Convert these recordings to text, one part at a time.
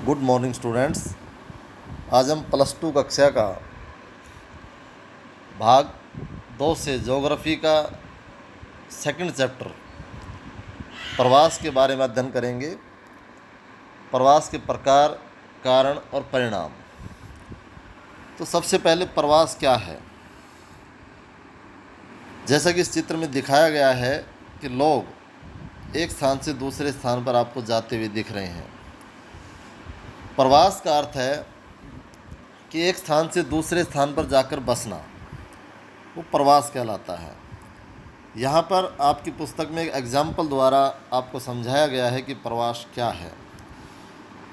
Good morning students. आज हम +2 कक्षा का भाग 2 से ज्योग्राफी का सेकंड चैप्टर प्रवास के बारे में अध्ययन करेंगे। प्रवास के प्रकार, कारण और परिणाम। तो सबसे पहले प्रवास क्या है। जैसा कि इस चित्र में दिखाया गया है कि लोग एक स्थान से दूसरे स्थान पर आपको जाते हुए दिख रहे हैं। प्रवास का अर्थ है कि एक स्थान से दूसरे स्थान पर जाकर बसना, वो प्रवास कहलाता है। यहाँ पर आपकी पुस्तक में एक एग्जाम्पल द्वारा आपको समझाया गया है कि प्रवास क्या है।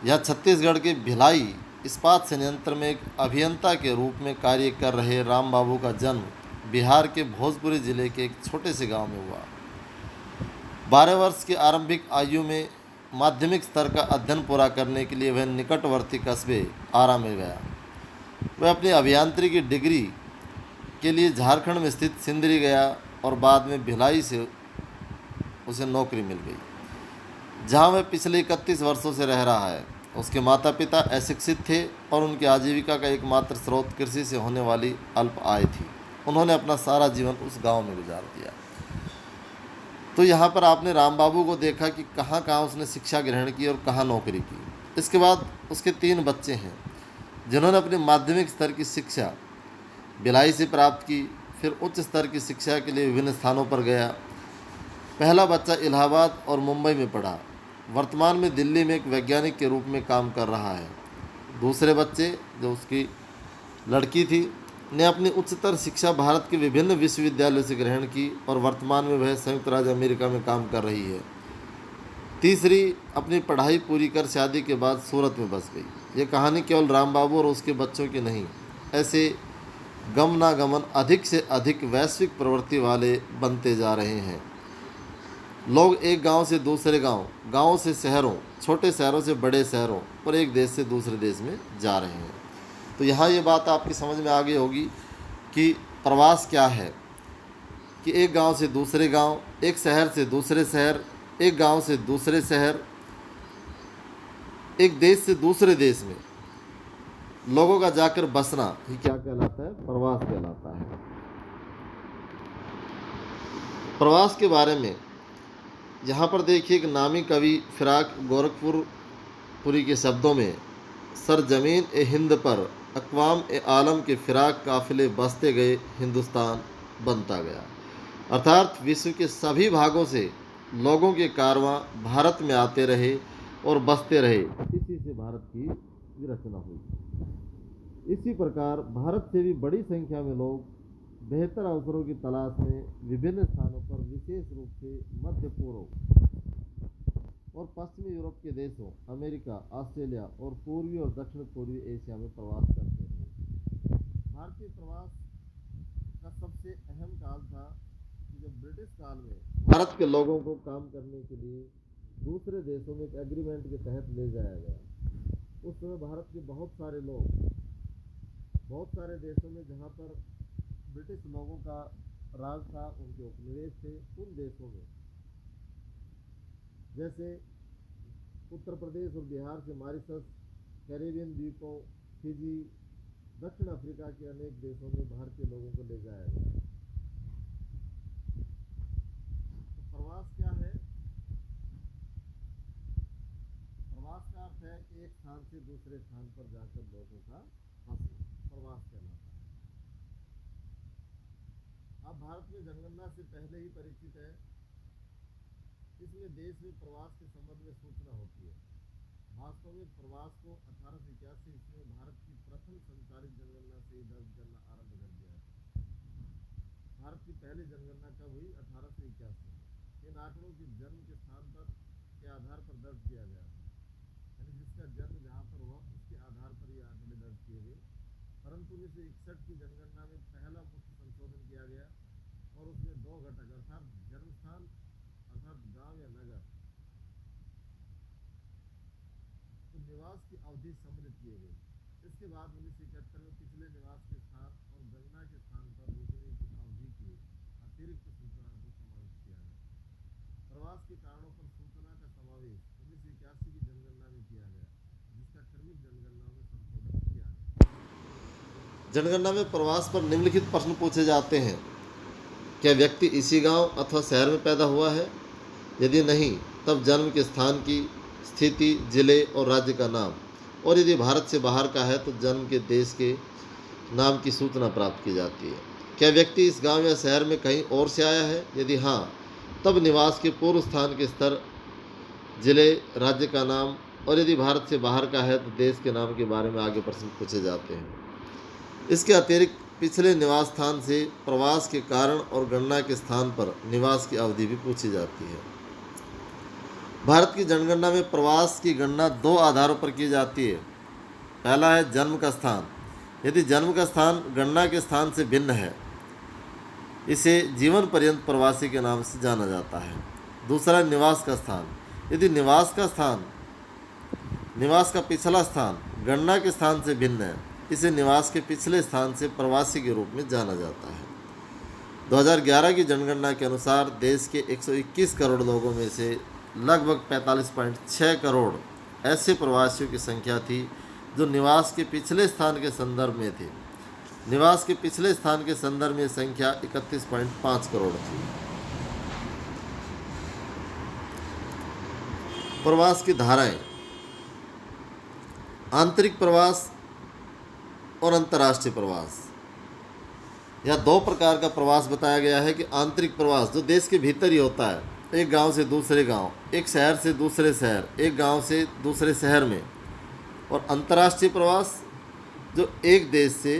यह छत्तीसगढ़ के भिलाई इस्पात संयंत्र में एक अभियंता के रूप में कार्य कर रहे राम बाबू का जन्म बिहार के भोजपुरी जिले के एक छोटे से गांव में हुआ। 12 वर्ष की आरंभिक आयु में माध्यमिक स्तर का अध्ययन पूरा करने के लिए वह निकटवर्ती कस्बे आरा में गया। वह अपनी अभियांत्रिकी डिग्री के लिए झारखंड में स्थित सिंदरी गया और बाद में भिलाई से उसे नौकरी मिल गई, जहां वह पिछले 31 वर्षों से रह रहा है। उसके माता पिता अशिक्षित थे और उनकी आजीविका का एकमात्र स्रोत कृषि से होने वाली अल्प आय थी। उन्होंने अपना सारा जीवन उस गांव में गुजार दिया। तो यहाँ पर आपने राम बाबू को देखा कि कहाँ कहाँ उसने शिक्षा ग्रहण की और कहाँ नौकरी की। इसके बाद उसके 3 बच्चे हैं जिन्होंने अपनी माध्यमिक स्तर की शिक्षा भिलाई से प्राप्त की, फिर उच्च स्तर की शिक्षा के लिए विभिन्न स्थानों पर गया। पहला बच्चा इलाहाबाद और मुंबई में पढ़ा, वर्तमान में दिल्ली में एक वैज्ञानिक के रूप में काम कर रहा है। दूसरे बच्चे, जो उसकी लड़की थी, ने अपनी उच्चतर शिक्षा भारत के विभिन्न विश्वविद्यालयों से ग्रहण की और वर्तमान में वह संयुक्त राज्य अमेरिका में काम कर रही है। तीसरी अपनी पढ़ाई पूरी कर शादी के बाद सूरत में बस गई। ये कहानी केवल राम बाबू और उसके बच्चों की नहीं, ऐसे गमनागमन अधिक से अधिक वैश्विक प्रवृत्ति वाले बनते जा रहे हैं। लोग एक गांव से दूसरे गांव, गांवों से शहरों, छोटे शहरों से बड़े शहरों और एक देश से दूसरे देश में जा रहे हैं। तो यहाँ ये बात आपकी समझ में आ गई होगी कि प्रवास क्या है। कि एक गांव से दूसरे गांव, एक शहर से दूसरे शहर, एक गांव से दूसरे शहर, एक देश से दूसरे देश में लोगों का जाकर बसना ही क्या कहलाता है, प्रवास कहलाता है। प्रवास के बारे में यहाँ पर देखिए एक नामी कवि फिराक गोरखपुरी के शब्दों में, सरजमीन ए हिंद पर अक़वाम ए आलम के फिराक काफिले बसते गए, हिंदुस्तान बनता गया। अर्थात विश्व के सभी भागों से लोगों के कारवां भारत में आते रहे और बसते रहे। इसी से भारत की रचना हुई। इसी प्रकार भारत से भी बड़ी संख्या में लोग बेहतर अवसरों की तलाश में विभिन्न स्थानों पर, विशेष रूप से मध्य पूर्व और पश्चिमी यूरोप के देशों, अमेरिका, ऑस्ट्रेलिया और पूर्वी और दक्षिण पूर्वी एशिया में प्रवास करते हैं। भारतीय प्रवास का सबसे अहम काल था कि जब ब्रिटिश काल में भारत के लोगों को काम करने के लिए दूसरे देशों में एक एग्रीमेंट के तहत ले जाया गया। उस समय भारत के बहुत सारे लोग बहुत सारे देशों में, जहाँ पर ब्रिटिश लोगों का राज था, उनके उपनिवेश थे, उन देशों में जैसे उत्तर प्रदेश और बिहार से मॉरिशस, कैरेबियन द्वीपों, फिजी, दक्षिण अफ्रीका के अनेक देशों में भारतीय लोगों को ले जाया गया। तो प्रवास क्या है? प्रवास का अर्थ है एक स्थान से दूसरे स्थान पर जाकर लोगों का बसना, प्रवास कहलाता है। आप भारत में जनगणना से पहले ही परिचित है। इसमें देश में प्रवास के संबंध में सूचना होती है। वास्तव में प्रवास को 1881 ईस्वी में भारत की प्रथम संचालित जनगणना से ही दर्ज करना आरंभ कर दिया है। भारत की पहली जनगणना कब हुई? 1881 में। इन आंकड़ों की जन्म के स्थान पर के आधार पर दर्ज किया गया था, यानी जिसका जन्म जहाँ पर हुआ उसके आधार पर ये आंकड़े दर्ज किए गए। परंतु 1961 की जनगणना में पहला मुख्य संशोधन किया गया और उसमें 2 घटक, अर्थात जन्म स्थान अर्थात गांव या नगर, तो निवास की अवधि सम्मिलित किए गए। इसके बाद 1971 में पिछले निवास के स्थान और गणना के स्थान पर रुकने की अवधि की अतिरिक्त सूचना को समाविष्ट किया गया। प्रवास के कारणों पर सूचना का समावेश 1981 की जनगणना में किया गया, जिसका जनगणना में प्रवास पर निम्नलिखित प्रश्न पूछे जाते हैं। क्या व्यक्ति इसी गांव अथवा शहर में पैदा हुआ है? यदि नहीं, तब जन्म के स्थान की स्थिति, जिले और राज्य का नाम, और यदि भारत से बाहर का है तो जन्म के देश के नाम की सूचना प्राप्त की जाती है। क्या व्यक्ति इस गांव या शहर में कहीं और से आया है? यदि हाँ, तब निवास के पूर्व स्थान के स्तर, जिले, राज्य का नाम, और यदि भारत से बाहर का है तो देश के नाम के बारे में आगे प्रश्न पूछे जाते हैं। इसके अतिरिक्त पिछले निवास स्थान से प्रवास के कारण और गणना के स्थान पर निवास की अवधि भी पूछी जाती है। भारत की जनगणना में प्रवास की गणना 2 आधारों पर की जाती है। पहला है जन्म का स्थान। यदि जन्म का स्थान गणना के स्थान से भिन्न है, इसे जीवन पर्यंत प्रवासी के नाम से जाना जाता है। दूसरा, निवास का स्थान। यदि निवास का पिछला स्थान गणना के स्थान से भिन्न है, इसे निवास के पिछले स्थान से प्रवासी के रूप में जाना जाता है। 2011 की जनगणना के अनुसार देश के 121 करोड़ लोगों में से लगभग 45.6 करोड़ ऐसे प्रवासियों की संख्या थी जो निवास के पिछले स्थान के संदर्भ में थे। निवास के पिछले स्थान के संदर्भ में संख्या 31.5 करोड़ थी। प्रवास की धाराएं। आंतरिक प्रवास और अंतर्राष्ट्रीय प्रवास। यह 2 प्रकार का प्रवास बताया गया है कि आंतरिक प्रवास जो देश के भीतर ही होता है, एक गांव से दूसरे गांव, एक शहर से दूसरे शहर, एक गांव से दूसरे शहर में, और अंतर्राष्ट्रीय प्रवास जो एक देश से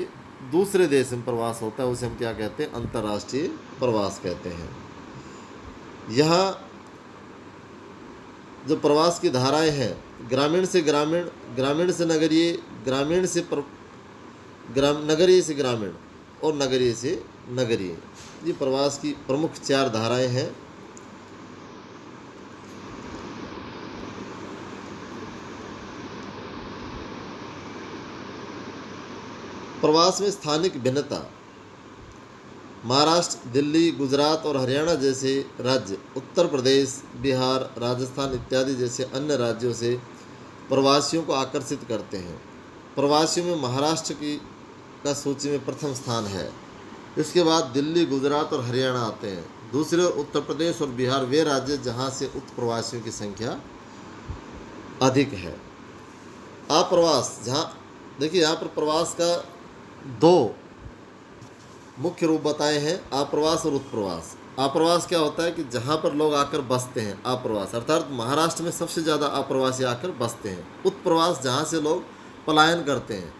दूसरे देश में प्रवास होता है, उसे हम क्या कहते हैं? अंतर्राष्ट्रीय प्रवास कहते हैं। यहाँ जो प्रवास की धाराएं हैं, ग्रामीण से ग्रामीण, ग्रामीण से नगरीय, ग्रामीण से नगरीय से ग्रामीण, और नगरीय से नगरीय, ये प्रवास की प्रमुख 4 धाराएं हैं। प्रवास में स्थानिक भिन्नता। महाराष्ट्र, दिल्ली, गुजरात और हरियाणा जैसे राज्य उत्तर प्रदेश, बिहार, राजस्थान इत्यादि जैसे अन्य राज्यों से प्रवासियों को आकर्षित करते हैं। प्रवासियों में महाराष्ट्र का सूची में प्रथम स्थान है। इसके बाद दिल्ली, गुजरात और हरियाणा आते हैं। दूसरे ओर उत्तर प्रदेश और बिहार वे राज्य जहां से प्रवासियों की संख्या अधिक है। आप्रवास, जहाँ देखिए यहाँ पर प्रवास का 2 मुख्य रूप बताए हैं, आप्रवास और उत्प्रवास। आप्रवास क्या होता है कि जहाँ पर लोग आकर बसते हैं, आप्रवास अर्थात महाराष्ट्र में सबसे ज़्यादा आप्रवासी आकर बसते हैं। उत्प्रवास जहाँ से लोग पलायन करते हैं,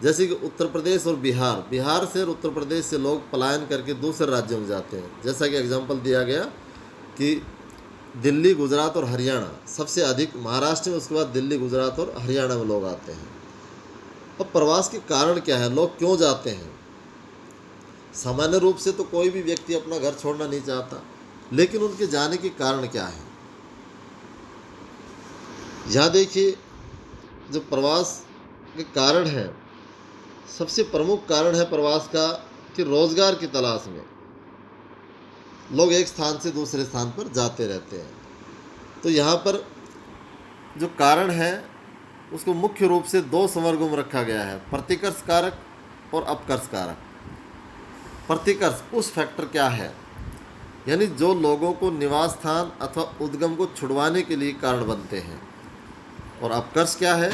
जैसे कि उत्तर प्रदेश और बिहार से और उत्तर प्रदेश से लोग पलायन करके दूसरे राज्यों में जाते हैं। जैसा कि एग्जाम्पल दिया गया कि दिल्ली, गुजरात और हरियाणा सबसे अधिक महाराष्ट्र में, उसके बाद दिल्ली, गुजरात और हरियाणा में लोग आते हैं। अब प्रवास के कारण क्या है, लोग क्यों जाते हैं? सामान्य रूप से तो कोई भी व्यक्ति अपना घर छोड़ना नहीं चाहता, लेकिन उनके जाने के कारण क्या है? यहाँ देखिए, जो प्रवास के कारण है, सबसे प्रमुख कारण है प्रवास का कि रोजगार की तलाश में लोग एक स्थान से दूसरे स्थान पर जाते रहते हैं। तो यहाँ पर जो कारण है उसको मुख्य रूप से 2 संवर्गों में रखा गया है, प्रतिकर्ष कारक और अपकर्ष कारक। प्रतिकर्ष उस फैक्टर क्या है, यानी जो लोगों को निवास स्थान अथवा उद्गम को छुड़वाने के लिए कारण बनते हैं, और अपकर्ष क्या है,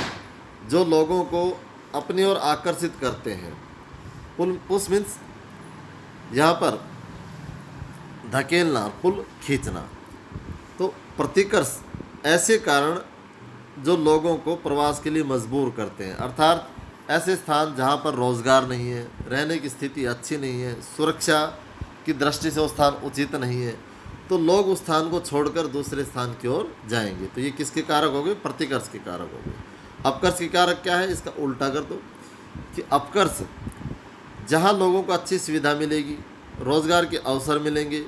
जो लोगों को अपनी ओर आकर्षित करते हैं। पुश मीन्स यहाँ पर धकेलना, पुल खींचना। तो प्रतिकर्ष ऐसे कारण जो लोगों को प्रवास के लिए मजबूर करते हैं, अर्थात ऐसे स्थान जहाँ पर रोज़गार नहीं है, रहने की स्थिति अच्छी नहीं है, सुरक्षा की दृष्टि से वो स्थान उचित नहीं है, तो लोग उस स्थान को छोड़कर दूसरे स्थान की ओर जाएंगे। तो ये किसके कारक हो गए? प्रतिकर्ष के कारक हो गए। अपकर्ष के कारक क्या है? इसका उल्टा कर दो कि अपकर्ष जहाँ लोगों को अच्छी सुविधा मिलेगी, रोज़गार के अवसर मिलेंगे,